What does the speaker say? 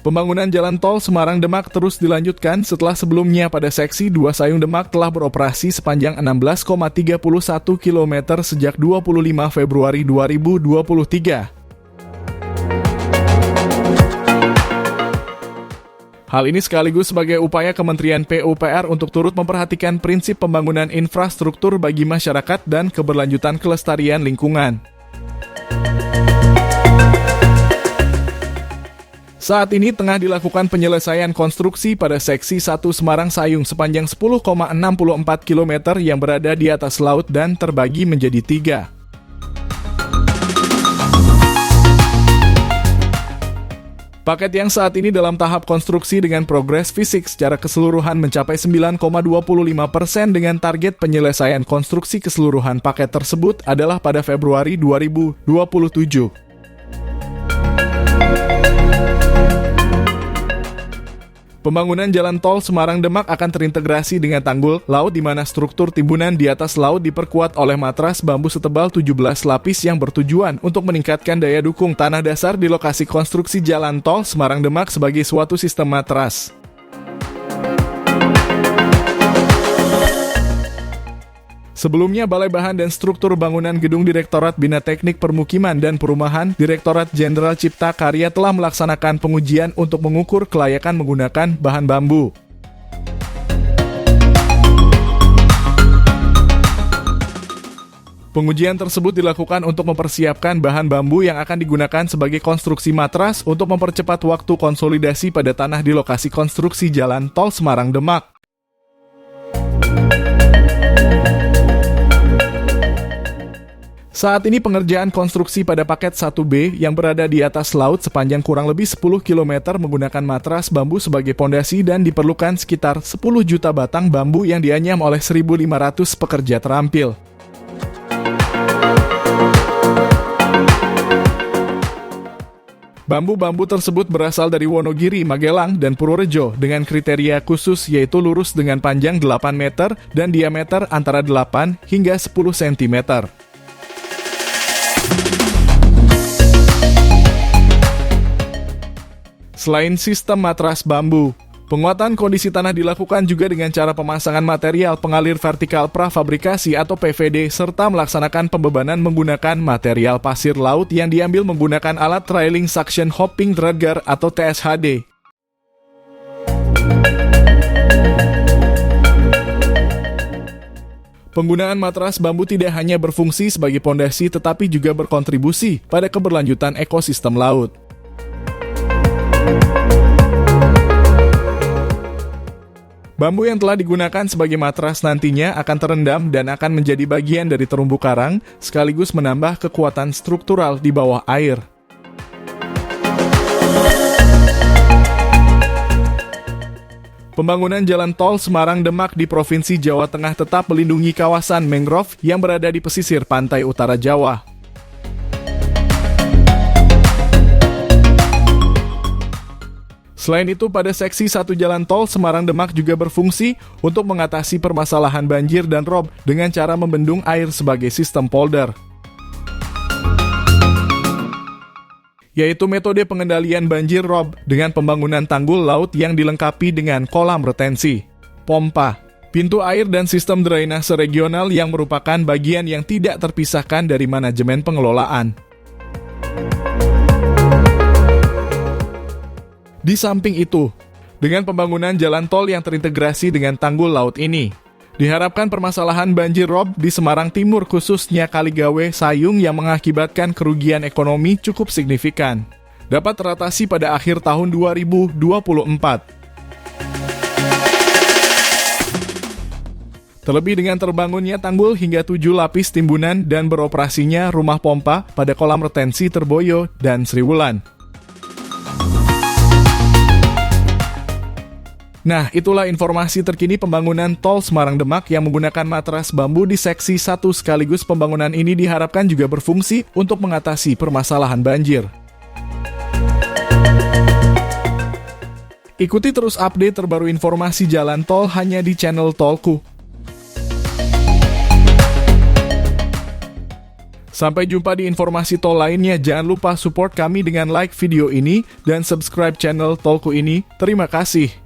Pembangunan jalan tol Semarang-Demak terus dilanjutkan setelah sebelumnya pada seksi 2 Sayung-Demak telah beroperasi sepanjang 16,31 km sejak 25 Februari 2023. Hal ini sekaligus sebagai upaya Kementerian PUPR untuk turut memperhatikan prinsip pembangunan infrastruktur bagi masyarakat dan keberlanjutan kelestarian lingkungan. Saat ini tengah dilakukan penyelesaian konstruksi pada seksi 1 Semarang-Sayung sepanjang 10,64 km yang berada di atas laut dan terbagi menjadi 3. Paket yang saat ini dalam tahap konstruksi dengan progres fisik secara keseluruhan mencapai 9,25% dengan target penyelesaian konstruksi keseluruhan paket tersebut adalah pada Februari 2027. Pembangunan jalan tol Semarang-Demak akan terintegrasi dengan tanggul laut di mana struktur timbunan di atas laut diperkuat oleh matras bambu setebal 17 lapis yang bertujuan untuk meningkatkan daya dukung tanah dasar di lokasi konstruksi jalan tol Semarang-Demak sebagai suatu sistem matras. Sebelumnya, Balai Bahan dan Struktur Bangunan Gedung Direktorat Bina Teknik Permukiman dan Perumahan Direktorat Jenderal Cipta Karya telah melaksanakan pengujian untuk mengukur kelayakan menggunakan bahan bambu. Pengujian tersebut dilakukan untuk mempersiapkan bahan bambu yang akan digunakan sebagai konstruksi matras untuk mempercepat waktu konsolidasi pada tanah di lokasi konstruksi jalan tol Semarang-Demak. Saat ini pengerjaan konstruksi pada paket 1B yang berada di atas laut sepanjang kurang lebih 10 km menggunakan matras bambu sebagai pondasi dan diperlukan sekitar 10 juta batang bambu yang dianyam oleh 1.500 pekerja terampil. Bambu-bambu tersebut berasal dari Wonogiri, Magelang, dan Purworejo dengan kriteria khusus yaitu lurus dengan panjang 8 meter dan diameter antara 8 hingga 10 cm. Selain sistem matras bambu, penguatan kondisi tanah dilakukan juga dengan cara pemasangan material pengalir vertikal prafabrikasi atau PVD serta melaksanakan pembebanan menggunakan material pasir laut yang diambil menggunakan alat trailing suction hopping dragger atau TSHD. Penggunaan matras bambu tidak hanya berfungsi sebagai pondasi tetapi juga berkontribusi pada keberlanjutan ekosistem laut. Bambu yang telah digunakan sebagai matras nantinya akan terendam dan akan menjadi bagian dari terumbu karang, sekaligus menambah kekuatan struktural di bawah air. Pembangunan jalan tol Semarang-Demak di Provinsi Jawa Tengah tetap melindungi kawasan mangrove yang berada di pesisir pantai utara Jawa. Selain itu, pada seksi 1 jalan tol Semarang-Demak juga berfungsi untuk mengatasi permasalahan banjir dan rob dengan cara membendung air sebagai sistem polder. Yaitu metode pengendalian banjir rob dengan pembangunan tanggul laut yang dilengkapi dengan kolam retensi, pompa, pintu air dan sistem drainase regional yang merupakan bagian yang tidak terpisahkan dari manajemen pengelolaan. Di samping itu, dengan pembangunan jalan tol yang terintegrasi dengan tanggul laut ini, diharapkan permasalahan banjir rob di Semarang Timur khususnya Kaligawe, Sayung yang mengakibatkan kerugian ekonomi cukup signifikan, dapat teratasi pada akhir tahun 2024. Terlebih dengan terbangunnya tanggul hingga 7 lapis timbunan dan beroperasinya rumah pompa pada kolam retensi Terboyo dan Sriwulan. Nah, itulah informasi terkini pembangunan tol Semarang-Demak yang menggunakan matras bambu di seksi 1 sekaligus pembangunan ini diharapkan juga berfungsi untuk mengatasi permasalahan banjir. Ikuti terus update terbaru informasi jalan tol hanya di channel Tolku. Sampai jumpa di informasi tol lainnya. Jangan lupa support kami dengan like video ini dan subscribe channel Tolku ini. Terima kasih.